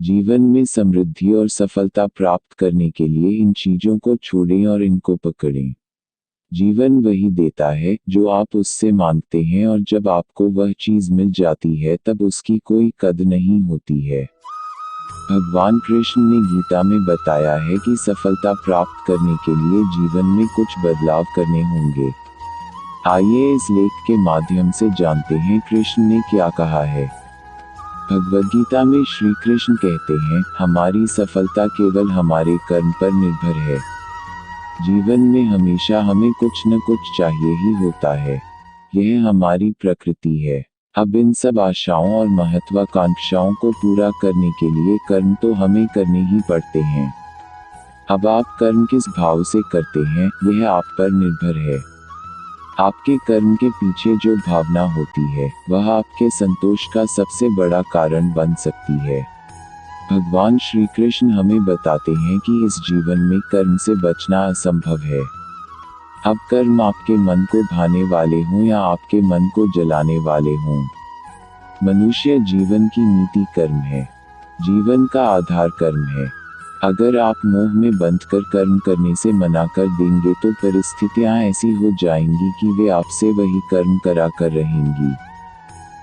जीवन में समृद्धि और सफलता प्राप्त करने के लिए इन चीजों को छोड़ें और इनको पकड़ें। जीवन वही देता है जो आप उससे मांगते हैं, और जब आपको वह चीज मिल जाती है तब उसकी कोई कद्र नहीं होती है। भगवान कृष्ण ने गीता में बताया है कि सफलता प्राप्त करने के लिए जीवन में कुछ बदलाव करने होंगे। आइए इस लेख के माध्यम से जानते हैं कृष्ण ने क्या कहा है। भगवद गीता में श्री कृष्ण कहते हैं, हमारी सफलता केवल हमारे कर्म पर निर्भर है। जीवन में हमेशा हमें कुछ न कुछ चाहिए ही होता है। यह हमारी प्रकृति है। अब इन सब आशाओं और महत्वाकांक्षाओं को पूरा करने के लिए कर्म तो हमें करने ही पड़ते हैं। अब आप कर्म किस भाव से करते हैं, यह आप पर निर्भर है। आपके कर्म के पीछे जो भावना होती है, वह आपके संतोष का सबसे बड़ा कारण बन सकती है। भगवान श्री कृष्ण हमें बताते हैं कि इस जीवन में कर्म से बचना असंभव है। अब कर्म आपके मन को भाने वाले हों या आपके मन को जलाने वाले हों, मनुष्य जीवन की नीति कर्म है। जीवन का आधार कर्म है। अगर आप मोह में बंध कर कर्म करने से मना कर देंगे तो परिस्थितियां ऐसी हो जाएंगी कि वे आपसे वही कर्म करा कर रहेंगी।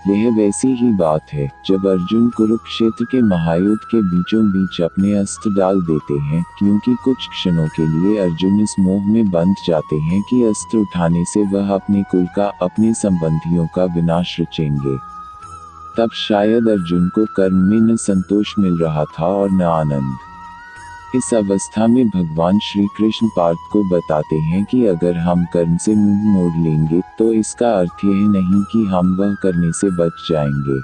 यह वैसी ही बात है जब अर्जुन कुरुक्षेत्र के महायुद्ध के बीचों बीच अपने अस्त्र डाल देते हैं, क्योंकि कुछ क्षणों के लिए अर्जुन इस मोह में बंध जाते हैं कि अस्त्र उठाने से वह अपने कुल का, अपने संबंधियों का विनाश रचेंगे। तब शायद अर्जुन को कर्म में न संतोष मिल रहा था और न आनंद। इस अवस्था में भगवान श्री कृष्ण पार्थ को बताते हैं कि अगर हम कर्म से मुंह मोड़ लेंगे तो इसका अर्थ यह नहीं कि हम वह करने से बच जाएंगे।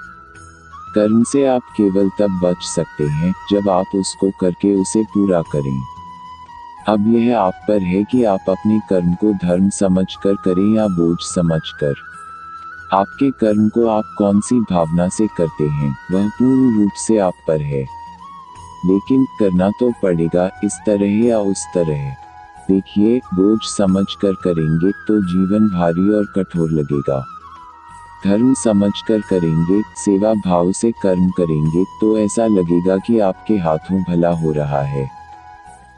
कर्म से आप केवल तब बच सकते हैं जब आप उसको करके उसे पूरा करें। अब यह आप पर है कि आप अपने कर्म को धर्म समझकर करें या बोझ समझकर। आपके कर्म को आप कौन सी भावना से करते हैं, वह पूर्ण रूप से आप पर है। लेकिन करना तो पड़ेगा, इस तरह या उस तरह। देखिए, बोझ समझकर करेंगे तो जीवन भारी और कठोर लगेगा। धर्म समझकर करेंगे, सेवा भाव से कर्म करेंगे तो ऐसा लगेगा कि आपके हाथों भला हो रहा है।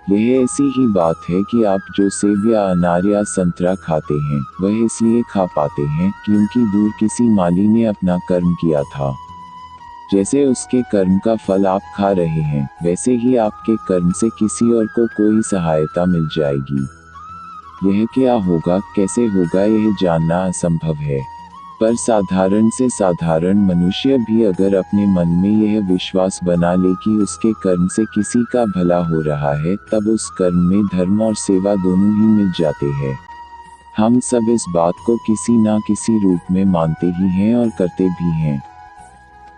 यह ऐसी ही बात है कि आप जो सेब या अनार या संतरा खाते हैं, वह इसलिए खा पाते हैं क्योंकि दूर किसी माली ने अपना कर्म किया था। जैसे उसके कर्म का फल आप खा रहे हैं, वैसे ही आपके कर्म से किसी और को कोई सहायता मिल जाएगी। यह क्या होगा, कैसे होगा, यह जानना असंभव है। पर साधारण से साधारण मनुष्य भी अगर अपने मन में यह विश्वास बना ले कि उसके कर्म से किसी का भला हो रहा है, तब उस कर्म में धर्म और सेवा दोनों ही मिल जाते हैं। हम सब इस बात को किसी ना किसी रूप में मानते ही हैं और करते भी हैं।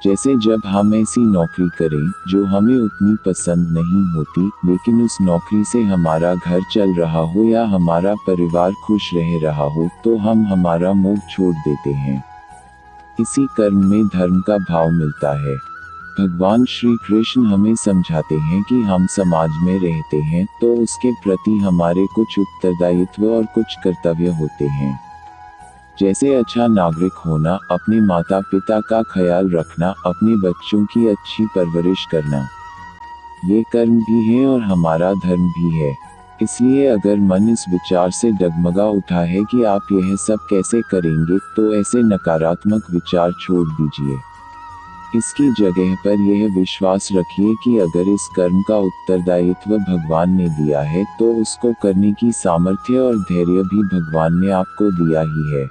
जैसे जब हम ऐसी नौकरी करें जो हमें उतनी पसंद नहीं होती, लेकिन उस नौकरी से हमारा घर चल रहा हो या हमारा परिवार खुश रह रहा हो, तो हम हमारा मोह छोड़ देते हैं। इसी कर्म में धर्म का भाव मिलता है। भगवान श्री कृष्ण हमें समझाते हैं कि हम समाज में रहते हैं तो उसके प्रति हमारे कुछ उत्तरदायित्व और कुछ कर्तव्य होते हैं। जैसे अच्छा नागरिक होना, अपने माता पिता का ख्याल रखना, अपने बच्चों की अच्छी परवरिश करना। ये कर्म भी है और हमारा धर्म भी है। इसलिए अगर मन इस विचार से डगमगा उठा है कि आप यह सब कैसे करेंगे, तो ऐसे नकारात्मक विचार छोड़ दीजिए। इसकी जगह पर यह विश्वास रखिए कि अगर इस कर्म का उत्तरदायित्व भगवान ने दिया है तो उसको करने की सामर्थ्य और धैर्य भी भगवान ने आपको दिया ही है।